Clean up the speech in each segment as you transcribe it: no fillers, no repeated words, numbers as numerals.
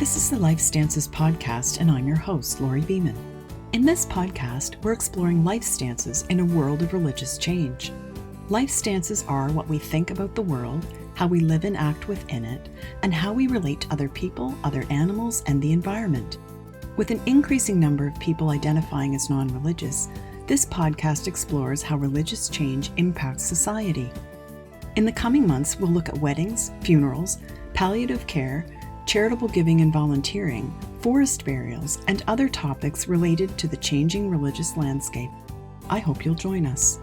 This is the Life Stances podcast, and I'm your host, Lori Beeman. In this podcast, we're exploring life stances in a world of religious change. Life stances are what we think about the world, how we live and act within it, and how we relate to other people, other animals, and the environment. With an increasing number of people identifying as non-religious, this podcast explores how religious change impacts society. In the coming months, we'll look at weddings, funerals, palliative care, charitable giving and volunteering, forest burials, and other topics related to the changing religious landscape. I hope you'll join us.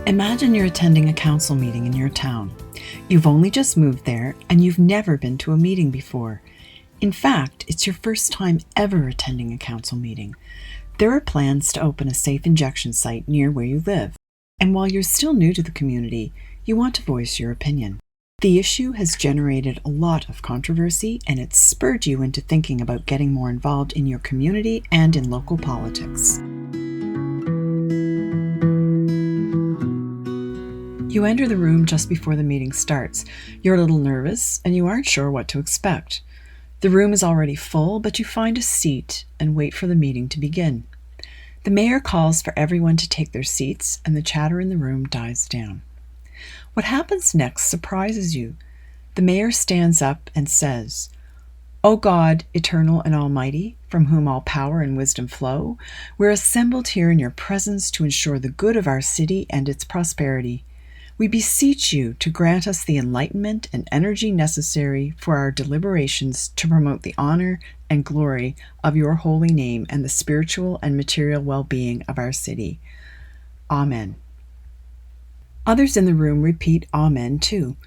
Imagine you're attending a council meeting in your town. You've only just moved there and you've never been to a meeting before. In fact, it's your first time ever attending a council meeting. There are plans to open a safe injection site near where you live. And while you're still new to the community, you want to voice your opinion. The issue has generated a lot of controversy, and it's spurred you into thinking about getting more involved in your community and in local politics. You enter the room just before the meeting starts. You're a little nervous, and you aren't sure what to expect. The room is already full, but you find a seat and wait for the meeting to begin. The mayor calls for everyone to take their seats, and the chatter in the room dies down. What happens next surprises you. The mayor stands up and says, "O God, eternal and almighty, from whom all power and wisdom flow, we're assembled here in your presence to ensure the good of our city and its prosperity. We beseech you to grant us the enlightenment and energy necessary for our deliberations to promote the honor and glory of your holy name and the spiritual and material well-being of our city. Amen." Others in the room repeat Amen too.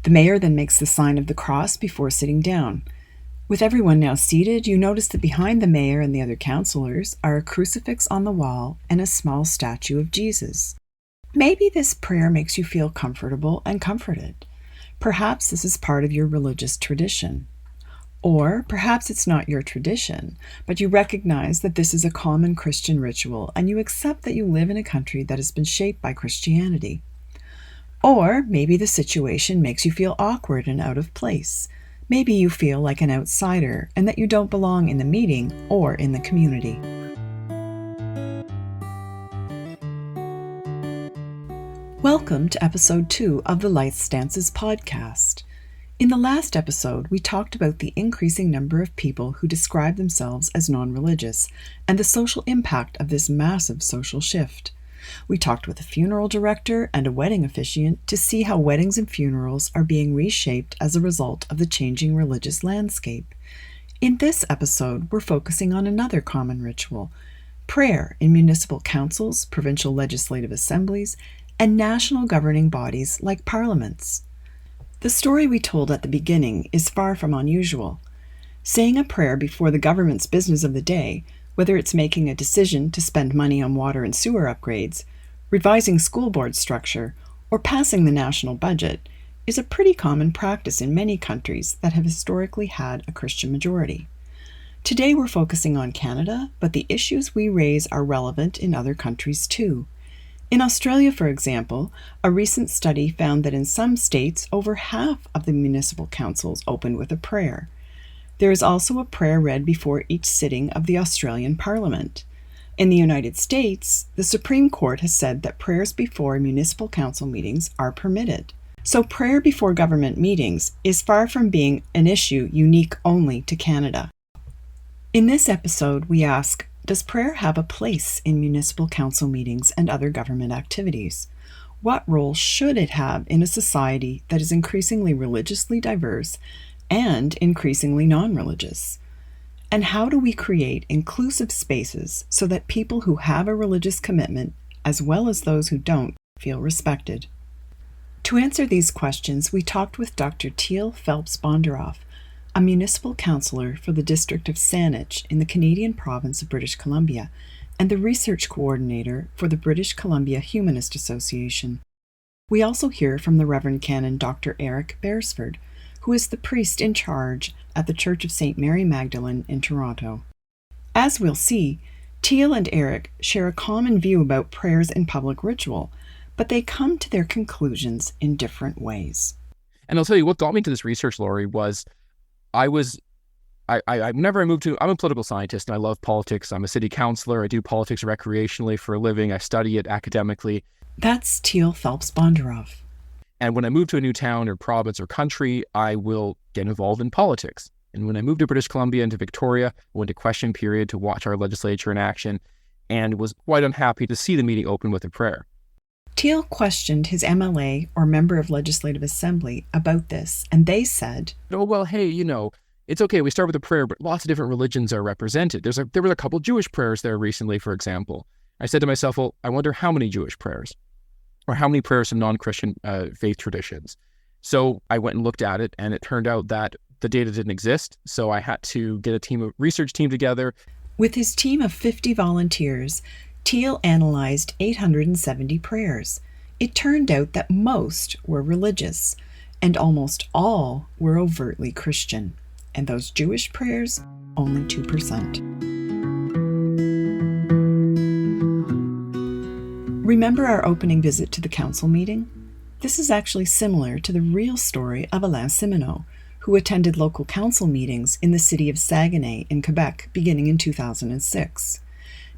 The mayor then makes the sign of the cross before sitting down. With everyone now seated, you notice that behind the mayor and the other councillors are a crucifix on the wall and a small statue of Jesus. Maybe this prayer makes you feel comfortable and comforted. Perhaps this is part of your religious tradition. Or perhaps it's not your tradition, but you recognize that this is a common Christian ritual and you accept that you live in a country that has been shaped by Christianity. Or maybe the situation makes you feel awkward and out of place. Maybe you feel like an outsider and that you don't belong in the meeting or in the community. Welcome to episode 2 of the Life Stances podcast. In the last episode, we talked about the increasing number of people who describe themselves as non-religious and the social impact of this massive social shift. We talked with a funeral director and a wedding officiant to see how weddings and funerals are being reshaped as a result of the changing religious landscape. In this episode, we're focusing on another common ritual, prayer in municipal councils, provincial legislative assemblies, and national governing bodies like parliaments. The story we told at the beginning is far from unusual. Saying a prayer before the government's business of the day, whether it's making a decision to spend money on water and sewer upgrades, revising school board structure, or passing the national budget, is a pretty common practice in many countries that have historically had a Christian majority. Today we're focusing on Canada, but the issues we raise are relevant in other countries too. In Australia, for example, a recent study found that in some states, over half of the municipal councils opened with a prayer. There is also a prayer read before each sitting of the Australian Parliament. In the United States, the Supreme Court has said that prayers before municipal council meetings are permitted. So prayer before government meetings is far from being an issue unique only to Canada. In this episode, we ask, does prayer have a place in municipal council meetings and other government activities? What role should it have in a society that is increasingly religiously diverse and increasingly non-religious? And how do we create inclusive spaces so that people who have a religious commitment, as well as those who don't, feel respected? To answer these questions, we talked with Dr. Teale Phelps Bondaroff, a municipal councillor for the district of Saanich in the Canadian province of British Columbia, and the research coordinator for the British Columbia Humanist Association. We also hear from the Reverend Canon Dr. Eric Beresford, who is the priest in charge at the Church of St. Mary Magdalene in Toronto. As we'll see, Teale and Eric share a common view about prayers in public ritual, but they come to their conclusions in different ways. And I'll tell you what got me to this research, Laurie, was whenever I moved to, I'm a political scientist and I love politics. I'm a city councillor. I do politics recreationally for a living. I study it academically. That's Teale Phelps Bondaroff. And when I move to a new town or province or country, I will get involved in politics. And when I moved to British Columbia and to Victoria, I went to question period to watch our legislature in action and was quite unhappy to see the meeting open with a prayer. Teale questioned his MLA or member of Legislative Assembly about this, and they said, "Oh, well, hey, it's okay. We start with a prayer, but lots of different religions are represented. There were a couple Jewish prayers there recently, for example." I said to myself, well, I wonder how many Jewish prayers or how many prayers from non-Christian faith traditions. So I went and looked at it, and it turned out that the data didn't exist. So I had to get a research team together. With his team of 50 volunteers, Teale analyzed 870 prayers. It turned out that most were religious, and almost all were overtly Christian. And those Jewish prayers, only 2%. Remember our opening visit to the council meeting? This is actually similar to the real story of Alain Simoneau, who attended local council meetings in the city of Saguenay in Quebec beginning in 2006.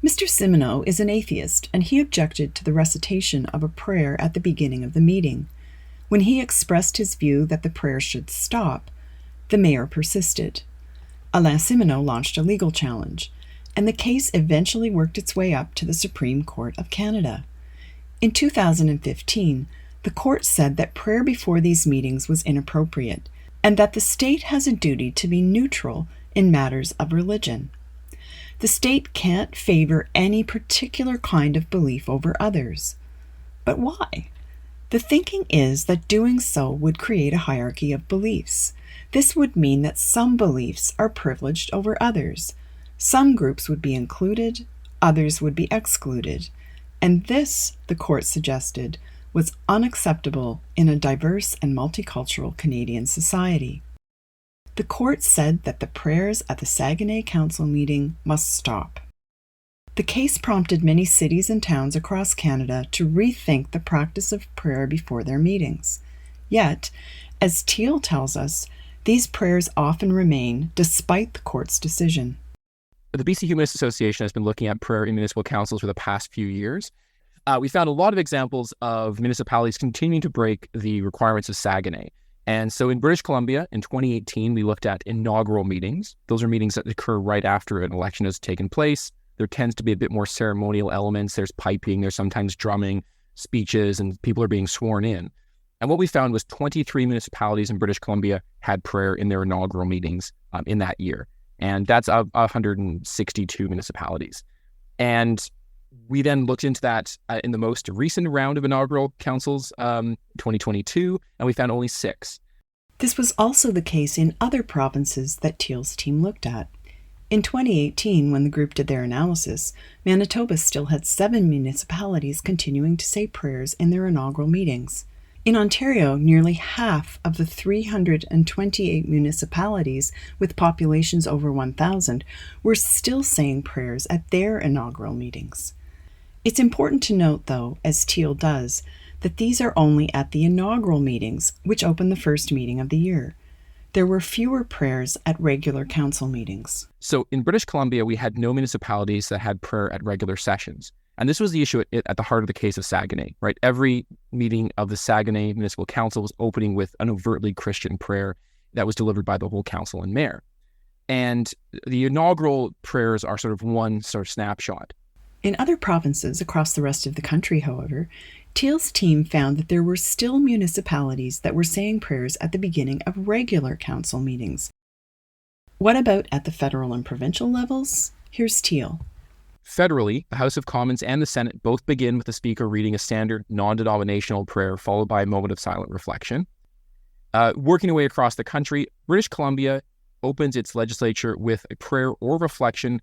Mr. Simoneau is an atheist, and he objected to the recitation of a prayer at the beginning of the meeting. When he expressed his view that the prayer should stop, the mayor persisted. Alain Simoneau launched a legal challenge, and the case eventually worked its way up to the Supreme Court of Canada. In 2015, the court said that prayer before these meetings was inappropriate, and that the state has a duty to be neutral in matters of religion. The state can't favor any particular kind of belief over others. But why? The thinking is that doing so would create a hierarchy of beliefs. This would mean that some beliefs are privileged over others. Some groups would be included, others would be excluded. And this, the court suggested, was unacceptable in a diverse and multicultural Canadian society. The court said that the prayers at the Saguenay Council meeting must stop. The case prompted many cities and towns across Canada to rethink the practice of prayer before their meetings. Yet, as Teale tells us, these prayers often remain despite the court's decision. The BC Humanist Association has been looking at prayer in municipal councils for the past few years. We found a lot of examples of municipalities continuing to break the requirements of Saguenay. And so in British Columbia, in 2018, we looked at inaugural meetings. Those are meetings that occur right after an election has taken place. There tends to be a bit more ceremonial elements. There's piping, there's sometimes drumming, speeches, and people are being sworn in. And what we found was 23 municipalities in British Columbia had prayer in their inaugural meetings in that year. And that's 162 municipalities. And we then looked into that in the most recent round of inaugural councils, 2022, and we found only 6. This was also the case in other provinces that Teale's team looked at. In 2018, when the group did their analysis, Manitoba still had 7 municipalities continuing to say prayers in their inaugural meetings. In Ontario, nearly half of the 328 municipalities with populations over 1,000 were still saying prayers at their inaugural meetings. It's important to note, though, as Teale does, that these are only at the inaugural meetings, which open the first meeting of the year. There were fewer prayers at regular council meetings. So in British Columbia, we had no municipalities that had prayer at regular sessions. And this was the issue at the heart of the case of Saguenay, right? Every meeting of the Saguenay Municipal Council was opening with an overtly Christian prayer that was delivered by the whole council and mayor. And the inaugural prayers are sort of one sort of snapshot. In other provinces across the rest of the country, however, Teale's team found that there were still municipalities that were saying prayers at the beginning of regular council meetings. What about at the federal and provincial levels? Here's Teale. Federally, the House of Commons and the Senate both begin with the Speaker reading a standard non-denominational prayer followed by a moment of silent reflection. Working away across the country, British Columbia opens its legislature with a prayer or reflection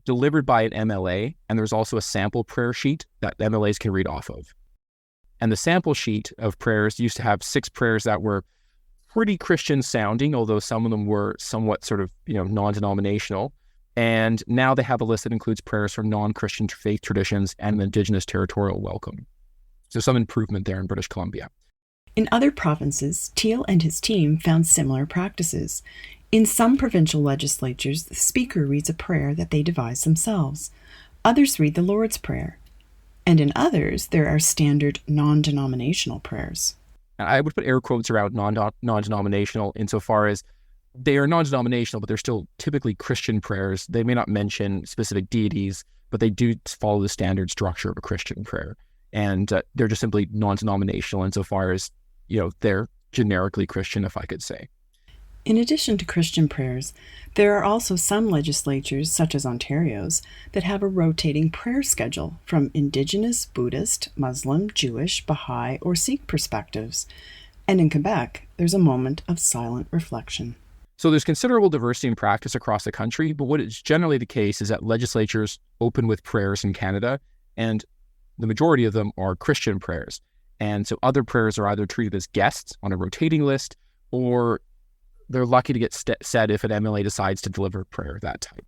delivered by an MLA, and there's also a sample prayer sheet that MLAs can read off of. And the sample sheet of prayers used to have 6 prayers that were pretty Christian sounding, although some of them were somewhat sort of, non-denominational. And now they have a list that includes prayers for non-Christian faith traditions and an Indigenous territorial welcome. So some improvement there in British Columbia. In other provinces, Teale and his team found similar practices. In some provincial legislatures, the speaker reads a prayer that they devise themselves. Others read the Lord's Prayer. And in others, there are standard non-denominational prayers. I would put air quotes around non-denominational insofar as they are non-denominational, but they're still typically Christian prayers. They may not mention specific deities, but they do follow the standard structure of a Christian prayer. And they're just simply non-denominational insofar as, they're generically Christian, if I could say. In addition to Christian prayers, there are also some legislatures, such as Ontario's, that have a rotating prayer schedule from Indigenous, Buddhist, Muslim, Jewish, Baha'i, or Sikh perspectives. And in Quebec, there's a moment of silent reflection. So there's considerable diversity in practice across the country, but what is generally the case is that legislatures open with prayers in Canada, and the majority of them are Christian prayers. And so other prayers are either treated as guests on a rotating list, or they're lucky to get said if an MLA decides to deliver a prayer of that type.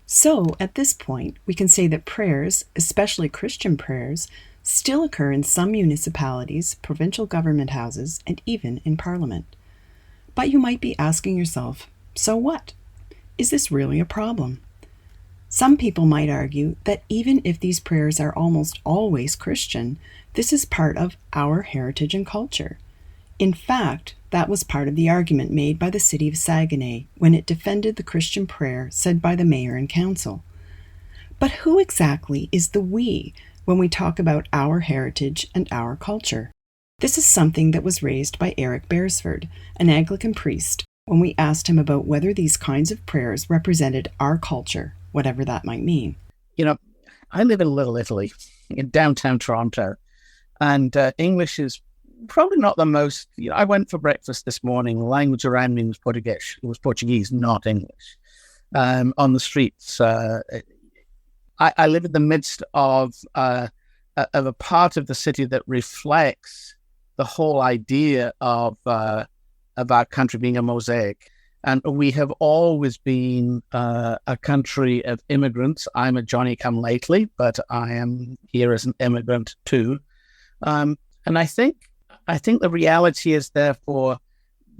So at this point, we can say that prayers, especially Christian prayers, still occur in some municipalities, provincial government houses, and even in Parliament. But you might be asking yourself, so what? Is this really a problem? Some people might argue that even if these prayers are almost always Christian, this is part of our heritage and culture. In fact, that was part of the argument made by the city of Saguenay when it defended the Christian prayer said by the mayor and council. But who exactly is the we when we talk about our heritage and our culture? This is something that was raised by Eric Beresford, an Anglican priest, when we asked him about whether these kinds of prayers represented our culture, whatever that might mean. I live in Little Italy, in downtown Toronto, and English is probably not the most. I went for breakfast this morning. The language around me was Portuguese. It was Portuguese, not English. On the streets, I live in the midst of a part of the city that reflects the whole idea of our country being a mosaic. And we have always been a country of immigrants. I'm a Johnny-come-lately, but I am here as an immigrant too. And I think the reality is, therefore,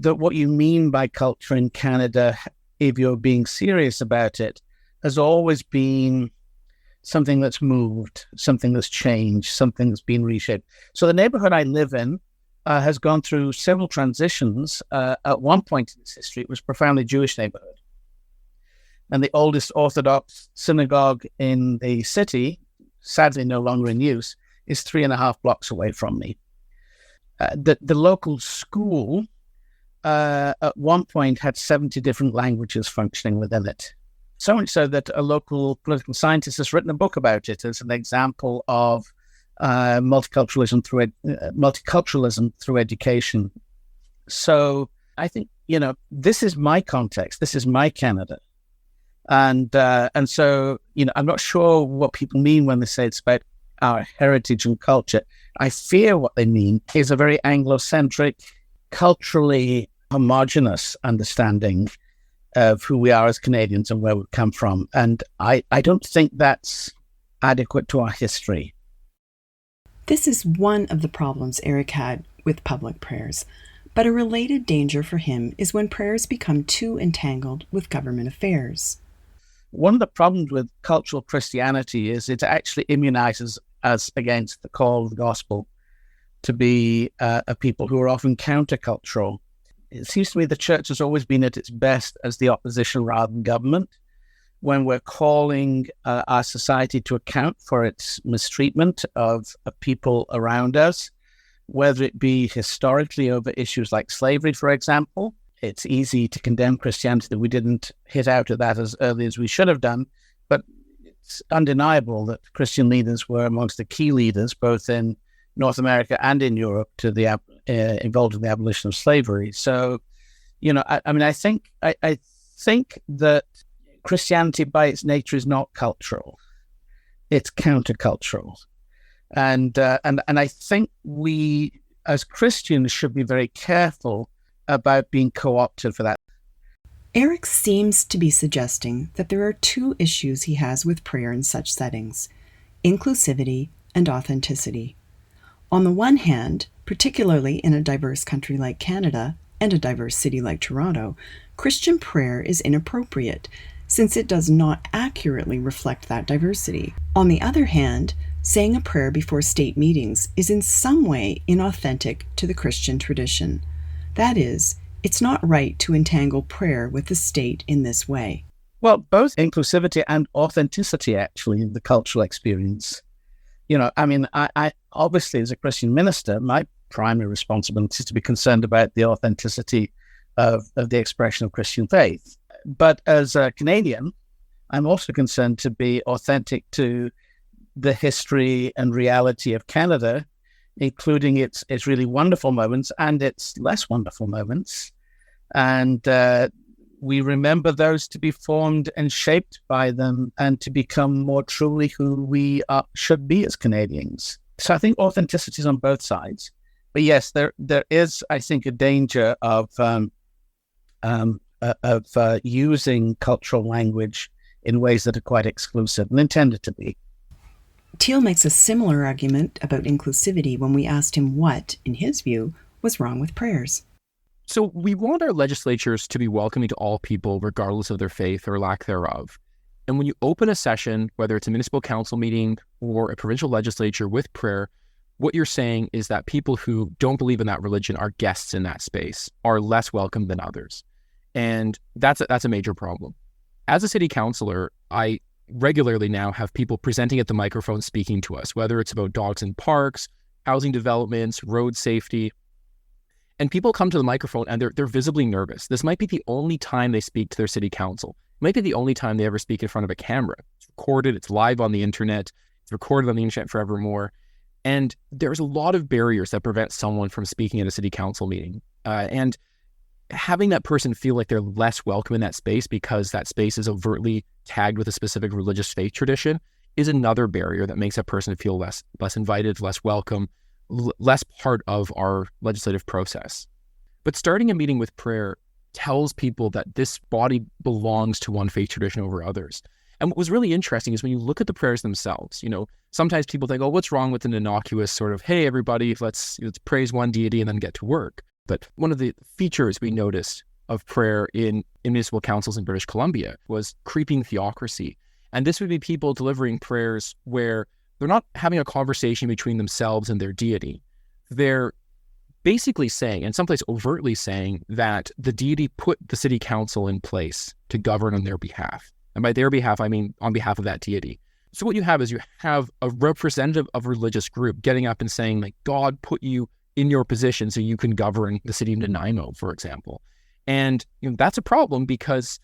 that what you mean by culture in Canada, if you're being serious about it, has always been something that's moved, something that's changed, something that's been reshaped. So the neighborhood I live in has gone through several transitions. At one point in its history, it was a profoundly Jewish neighborhood. And the oldest Orthodox synagogue in the city, sadly no longer in use, is 3.5 blocks away from me. The local school at one point had 70 different languages functioning within it. So much so that a local political scientist has written a book about it as an example of multiculturalism through education. So I think, this is my context. This is my Canada. And so, I'm not sure what people mean when they say it's about our heritage and culture. I fear what they mean is a very Anglo-centric, culturally homogenous understanding of who we are as Canadians and where we've come from. And I don't think that's adequate to our history. This is one of the problems Eric had with public prayers, but a related danger for him is when prayers become too entangled with government affairs. One of the problems with cultural Christianity is it actually immunizes us against the call of the gospel to be a people who are often countercultural. It seems to me the church has always been at its best as the opposition rather than government. When we're calling our society to account for its mistreatment of people around us, whether it be historically over issues like slavery, for example. It's easy to condemn Christianity that we didn't hit out at that as early as we should have done, but it's undeniable that Christian leaders were amongst the key leaders, both in North America and in Europe, to the involved in the abolition of slavery. So, I think that Christianity by its nature is not cultural; it's countercultural, and I think we as Christians should be very careful about being co-opted for that. Eric seems to be suggesting that there are two issues he has with prayer in such settings: inclusivity and authenticity. On the one hand, particularly in a diverse country like Canada and a diverse city like Toronto, Christian prayer is inappropriate since it does not accurately reflect that diversity. On the other hand, saying a prayer before state meetings is in some way inauthentic to the Christian tradition. That is, it's not right to entangle prayer with the state in this way. Well, both inclusivity and authenticity, actually, in the cultural experience. I obviously, as a Christian minister, my primary responsibility is to be concerned about the authenticity of the expression of Christian faith. But as a Canadian, I'm also concerned to be authentic to the history and reality of Canada, including its really wonderful moments and its less wonderful moments. And we remember those to be formed and shaped by them and to become more truly who we should be as Canadians. So I think authenticity is on both sides. But yes, there is, I think, a danger of using cultural language in ways that are quite exclusive and intended to be. Teale makes a similar argument about inclusivity when we asked him what, in his view, was wrong with prayers. So we want our legislatures to be welcoming to all people, regardless of their faith or lack thereof. And when you open a session, whether it's a municipal council meeting or a provincial legislature with prayer, what you're saying is that people who don't believe in that religion are guests in that space, are less welcome than others. And that's a major problem. As a city councillor, I regularly now have people presenting at the microphone speaking to us, whether it's about dogs in parks, housing developments, road safety. And people come to the microphone and they're visibly nervous. This might be the only time they speak to their city council. It might be the only time they ever speak in front of a camera. It's recorded, it's live on the internet, it's recorded on the internet forevermore. And there's a lot of barriers that prevent someone from speaking at a city council meeting. And having that person feel like they're less welcome in that space because that space is overtly tagged with a specific religious faith tradition is another barrier that makes that person feel less invited, less welcome, less part of our legislative process. But starting a meeting with prayer tells people that this body belongs to one faith tradition over others. And what was really interesting is when you look at the prayers themselves, sometimes people think, oh, what's wrong with an innocuous sort of, hey, everybody, let's praise one deity and then get to work. But one of the features we noticed of prayer in municipal councils in British Columbia was creeping theocracy. And this would be people delivering prayers where they're not having a conversation between themselves and their deity. They're basically saying, and someplace overtly saying, that the deity put the city council in place to govern on their behalf. And by their behalf, I mean on behalf of that deity. So what you have is you have a representative of a religious group getting up and saying, like, God put you in your position so you can govern the city of Nanaimo, for example. And that's a problem because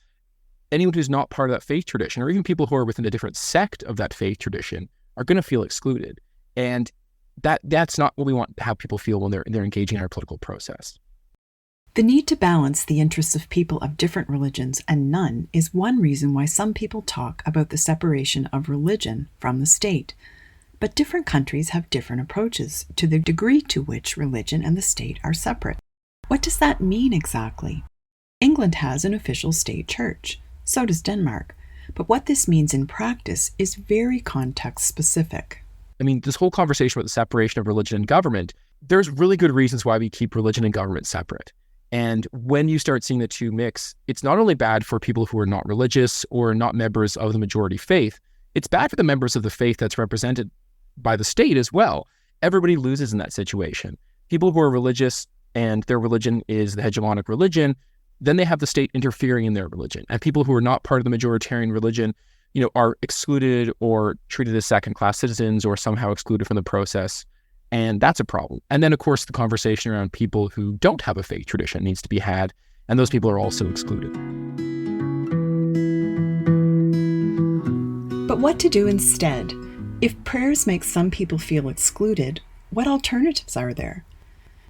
anyone who's not part of that faith tradition, or even people who are within a different sect of that faith tradition, are going to feel excluded. And that's not what we want to have people feel when they're engaging in our political process. The need to balance the interests of people of different religions and none is one reason why some people talk about the separation of religion from the state. But different countries have different approaches to the degree to which religion and the state are separate. What does that mean exactly? England has an official state church. So does Denmark. But what this means in practice is very context specific. I mean, this whole conversation about the separation of religion and government, there's really good reasons why we keep religion and government separate. And when you start seeing the two mix, it's not only bad for people who are not religious or not members of the majority faith, it's bad for the members of the faith that's represented by the state as well. Everybody loses in that situation. People who are religious and their religion is the hegemonic religion, then they have the state interfering in their religion. And people who are not part of the majoritarian religion, are excluded or treated as second-class citizens or somehow excluded from the process. And that's a problem. And then, of course, the conversation around people who don't have a faith tradition needs to be had, and those people are also excluded. But what to do instead? If prayers make some people feel excluded, what alternatives are there?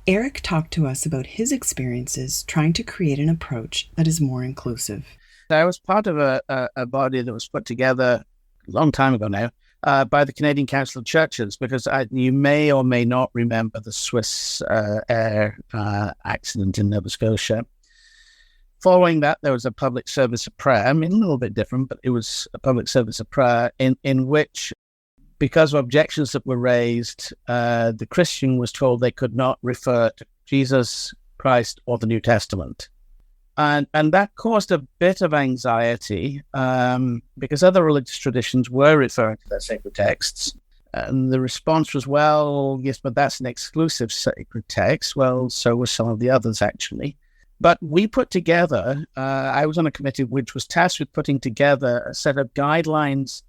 Eric talked to us about his experiences trying to create an approach that is more inclusive. I was part of a body that was put together a long time ago now by the Canadian Council of Churches, because you may or may not remember the Swiss air accident in Nova Scotia. Following that, there was a public service of prayer. I mean, a little bit different, but it was a public service of prayer in which, because of objections that were raised, the Christian was told they could not refer to Jesus Christ or the New Testament. And that caused a bit of anxiety because other religious traditions were referring to their sacred texts. And the response was, well, yes, but that's an exclusive sacred text. Well, so were some of the others, actually. But we put together, I was on a committee which was tasked with putting together a set of guidelines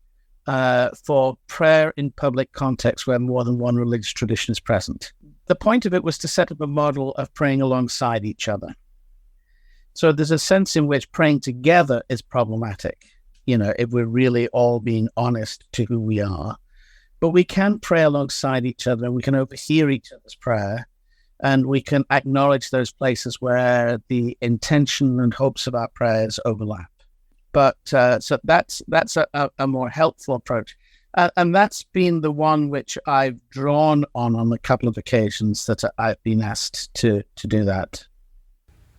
for prayer in public context where more than one religious tradition is present. The point of it was to set up a model of praying alongside each other. So there's a sense in which praying together is problematic, if we're really all being honest to who we are. But we can pray alongside each other, and we can overhear each other's prayer, and we can acknowledge those places where the intention and hopes of our prayers overlap. But so that's a more helpful approach. And that's been the one which I've drawn on a couple of occasions that I've been asked to do that.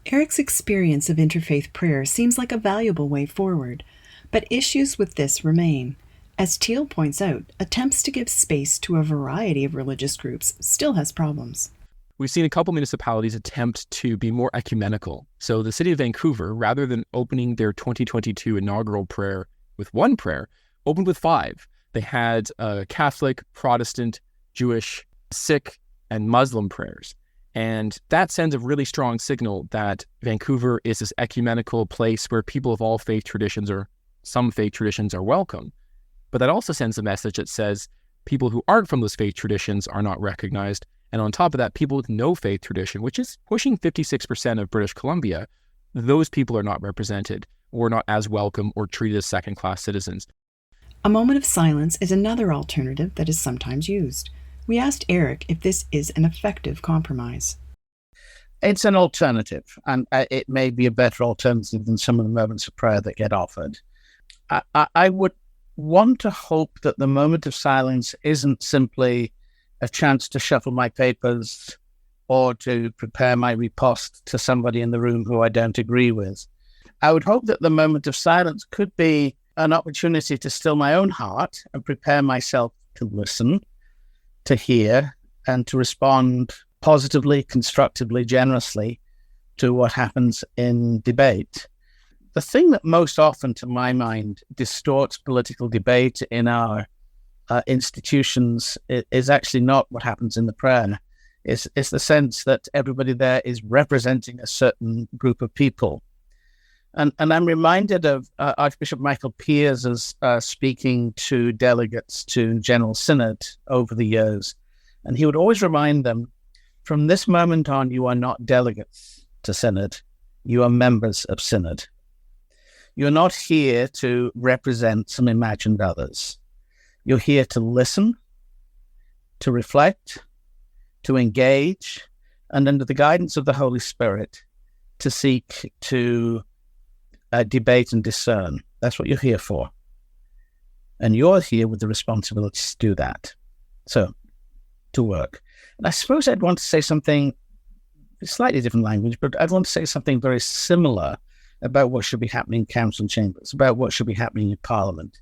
Eric's experience of interfaith prayer seems like a valuable way forward, but issues with this remain. As Teale points out, attempts to give space to a variety of religious groups still has problems. We've seen a couple municipalities attempt to be more ecumenical. So the city of Vancouver, rather than opening their 2022 inaugural prayer with one prayer, opened with 5. They had Catholic, Protestant, Jewish, Sikh, and Muslim prayers. And that sends a really strong signal that Vancouver is this ecumenical place where people of all faith traditions or some faith traditions are welcome. But that also sends a message that says people who aren't from those faith traditions are not recognized. And on top of that, people with no faith tradition, which is pushing 56% of British Columbia, those people are not represented or not as welcome or treated as second-class citizens. A moment of silence is another alternative that is sometimes used. We asked Eric if this is an effective compromise. It's an alternative, and it may be a better alternative than some of the moments of prayer that get offered. I would want to hope that the moment of silence isn't simply a chance to shuffle my papers or to prepare my riposte to somebody in the room who I don't agree with. I would hope that the moment of silence could be an opportunity to still my own heart and prepare myself to listen, to hear, and to respond positively, constructively, generously to what happens in debate. The thing that most often, to my mind, distorts political debate in our institutions is actually not what happens in the prayer. It's the sense that everybody there is representing a certain group of people. And I'm reminded of Archbishop Michael Pierce's speaking to delegates to General Synod over the years. And he would always remind them, from this moment on, you are not delegates to Synod, you are members of Synod. You're not here to represent some imagined others. You're here to listen, to reflect, to engage, and under the guidance of the Holy Spirit, to seek to debate and discern. That's what you're here for. And you're here with the responsibility to do that. So, to work. And I suppose I'd want to say something, slightly different language, but I'd want to say something very similar about what should be happening in council chambers, about what should be happening in Parliament.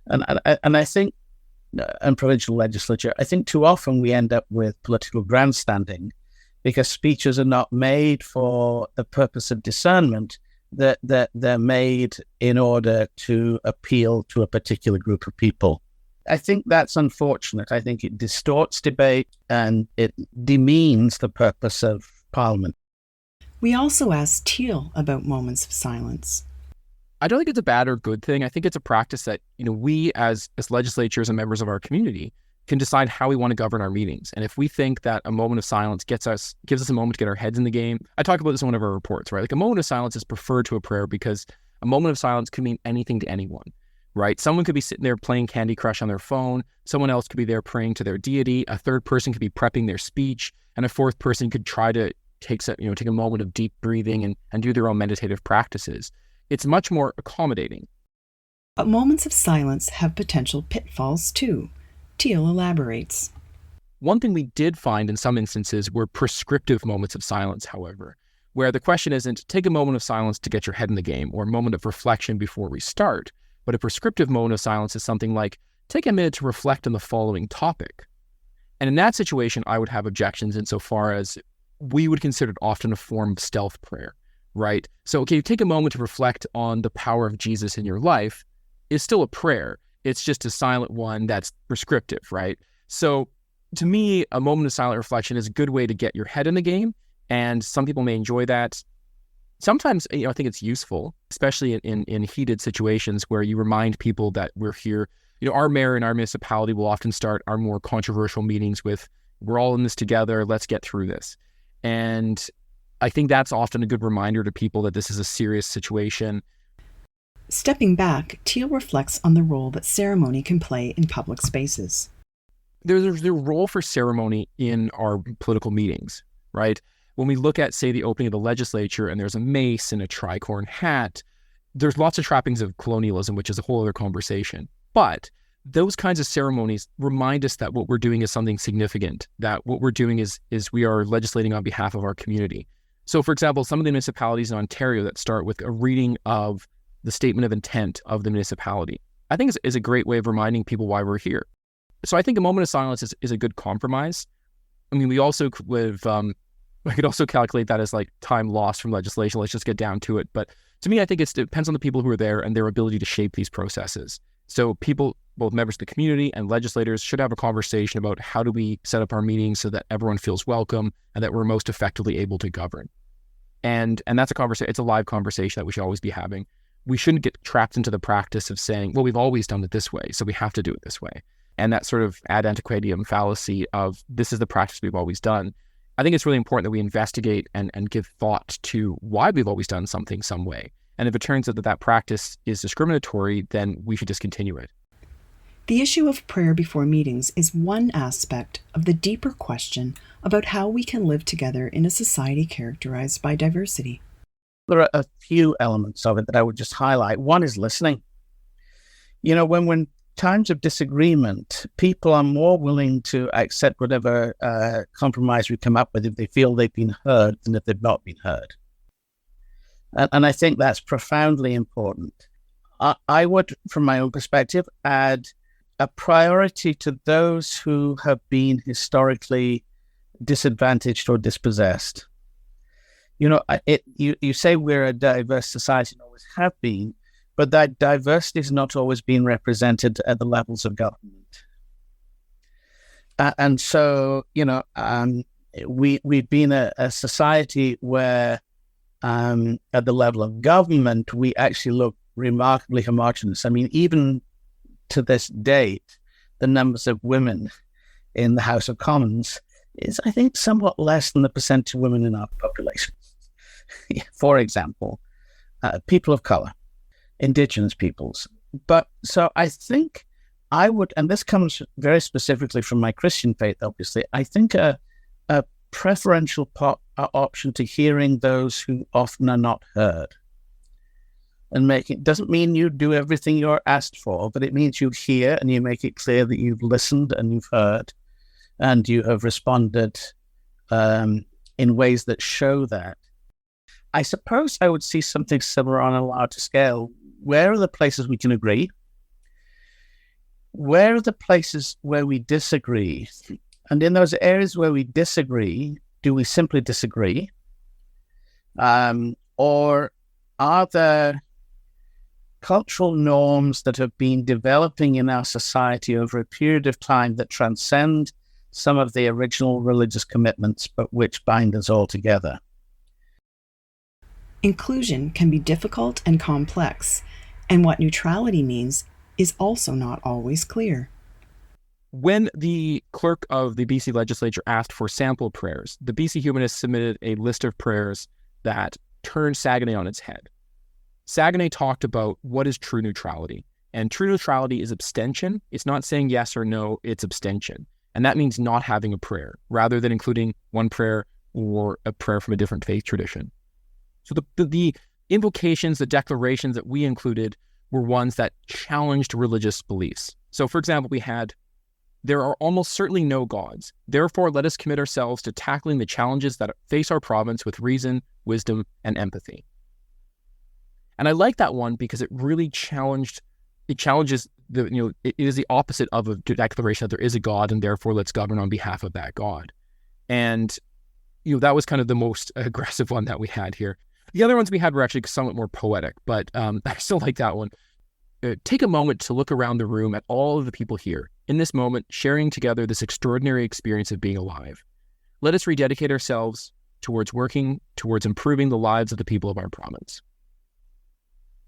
And I think, and provincial legislature, I think too often we end up with political grandstanding because speeches are not made for the purpose of discernment, that they're made in order to appeal to a particular group of people. I think that's unfortunate. I think it distorts debate and it demeans the purpose of Parliament. We also asked Teale about moments of silence. I don't think it's a bad or good thing. I think it's a practice that, we as legislatures and members of our community can decide how we want to govern our meetings. And if we think that a moment of silence gives us a moment to get our heads in the game, I talk about this in one of our reports, right? Like a moment of silence is preferred to a prayer because a moment of silence could mean anything to anyone, right? Someone could be sitting there playing Candy Crush on their phone. Someone else could be there praying to their deity. A third person could be prepping their speech. And a fourth person could try to take a moment of deep breathing and do their own meditative practices. It's much more accommodating. But moments of silence have potential pitfalls too. Teale elaborates. One thing we did find in some instances were prescriptive moments of silence, however, where the question isn't take a moment of silence to get your head in the game or a moment of reflection before we start, but a prescriptive moment of silence is something like take a minute to reflect on the following topic. And in that situation, I would have objections insofar as we would consider it often a form of stealth prayer, right? So, okay, you take a moment to reflect on the power of Jesus in your life is still a prayer. It's just a silent one that's prescriptive, right? So to me, a moment of silent reflection is a good way to get your head in the game. And some people may enjoy that. Sometimes, I think it's useful, especially in heated situations where you remind people that we're here. Our mayor in our municipality will often start our more controversial meetings with, we're all in this together, let's get through this. And I think that's often a good reminder to people that this is a serious situation. Stepping back, Teale reflects on the role that ceremony can play in public spaces. There's a role for ceremony in our political meetings, right? When we look at, say, the opening of the legislature and there's a mace and a tricorn hat, there's lots of trappings of colonialism, which is a whole other conversation. But those kinds of ceremonies remind us that what we're doing is something significant, that what we're doing is we are legislating on behalf of our community. So, for example, some of the municipalities in Ontario that start with a reading of the statement of intent of the municipality, I think is a great way of reminding people why we're here. So I think a moment of silence is a good compromise. I mean, we could also calculate that as like time lost from legislation. Let's just get down to it. But to me, I think it depends on the people who are there and their ability to shape these processes. So people, both members of the community and legislators, should have a conversation about how do we set up our meetings so that everyone feels welcome and that we're most effectively able to govern. And that's a conversation. It's a live conversation that we should always be having. We shouldn't get trapped into the practice of saying, well, we've always done it this way, so we have to do it this way. And that sort of ad antiquatem fallacy of this is the practice we've always done. I think it's really important that we investigate and give thought to why we've always done something some way. And if it turns out that practice is discriminatory, then we should discontinue it. The issue of prayer before meetings is one aspect of the deeper question about how we can live together in a society characterized by diversity. There are a few elements of it that I would just highlight. One is listening. When times of disagreement, people are more willing to accept whatever compromise we come up with if they feel they've been heard than if they've not been heard. And I think that's profoundly important. I would, from my own perspective, add a priority to those who have been historically disadvantaged or dispossessed. You say we're a diverse society and always have been, but that diversity has not always been represented at the levels of government. And so, we've been a society where at the level of government, we actually look remarkably homogenous. I mean, even to this date, the numbers of women in the House of Commons is, I think, somewhat less than the percentage of women in our population. For example, people of color, Indigenous peoples. But so I think I would, and this comes very specifically from my Christian faith, obviously, I think a preferential option to hearing those who often are not heard. And doesn't mean you do everything you're asked for, but it means you hear and you make it clear that you've listened and you've heard and you have responded in ways that show that. I suppose I would see something similar on a larger scale. Where are the places we can agree? Where are the places where we disagree? And in those areas where we disagree, do we simply disagree? Or are there cultural norms that have been developing in our society over a period of time that transcend some of the original religious commitments, but which bind us all together? Inclusion can be difficult and complex, and what neutrality means is also not always clear. When the clerk of the BC legislature asked for sample prayers, the BC Humanists submitted a list of prayers that turned Saguenay on its head. Saguenay talked about what is true neutrality, and true neutrality is abstention. It's not saying yes or no, it's abstention. And that means not having a prayer, rather than including one prayer or a prayer from a different faith tradition. So the invocations, the declarations that we included were ones that challenged religious beliefs. So, for example, we had There are almost certainly no gods. Therefore, let us commit ourselves to tackling the challenges that face our province with reason, wisdom, and empathy. And I like that one because it really challenges it is the opposite of a declaration that there is a God and therefore let's govern on behalf of that God. And that was kind of the most aggressive one that we had here. The other ones we had were actually somewhat more poetic, but I still like that one. Take a moment to look around the room at all of the people here, in this moment, sharing together this extraordinary experience of being alive. Let us rededicate ourselves towards working towards improving the lives of the people of our province.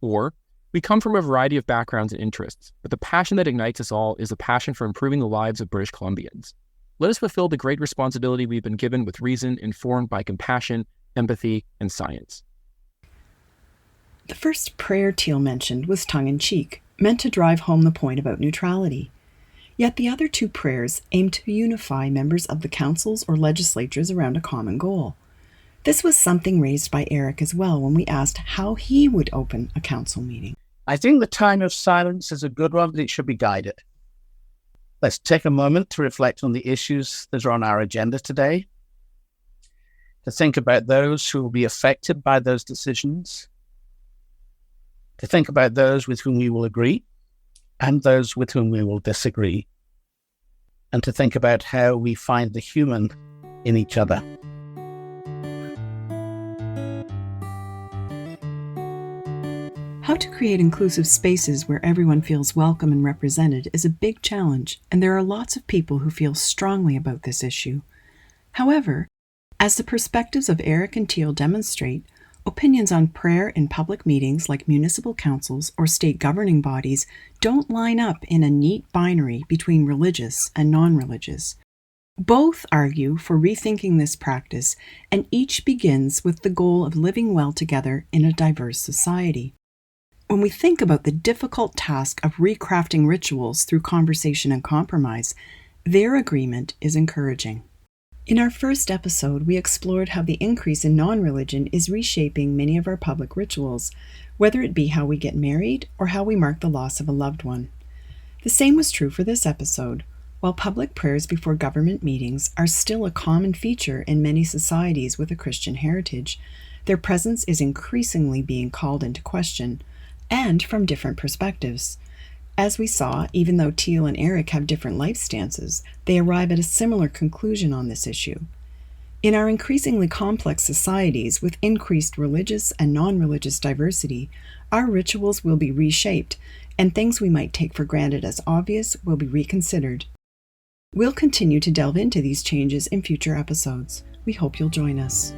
Or, we come from a variety of backgrounds and interests, but the passion that ignites us all is the passion for improving the lives of British Columbians. Let us fulfill the great responsibility we've been given with reason, informed by compassion, empathy, and science. The first prayer Teale mentioned was tongue-in-cheek, meant to drive home the point about neutrality. Yet the other two prayers aimed to unify members of the councils or legislatures around a common goal. This was something raised by Eric as well when we asked how he would open a council meeting. I think the time of silence is a good one, but it should be guided. Let's take a moment to reflect on the issues that are on our agenda today, to think about those who will be affected by those decisions, to think about those with whom we will agree and those with whom we will disagree, and to think about how we find the human in each other. How to create inclusive spaces where everyone feels welcome and represented is a big challenge, and there are lots of people who feel strongly about this issue. However, as the perspectives of Eric and Teale demonstrate, opinions on prayer in public meetings like municipal councils or state governing bodies don't line up in a neat binary between religious and non-religious. Both argue for rethinking this practice, and each begins with the goal of living well together in a diverse society. When we think about the difficult task of recrafting rituals through conversation and compromise, their agreement is encouraging. In our first episode, we explored how the increase in non-religion is reshaping many of our public rituals, whether it be how we get married or how we mark the loss of a loved one. The same was true for this episode. While public prayers before government meetings are still a common feature in many societies with a Christian heritage, their presence is increasingly being called into question, and from different perspectives. As we saw, even though Teale and Eric have different life stances, they arrive at a similar conclusion on this issue. In our increasingly complex societies with increased religious and non-religious diversity, our rituals will be reshaped, and things we might take for granted as obvious will be reconsidered. We'll continue to delve into these changes in future episodes. We hope you'll join us.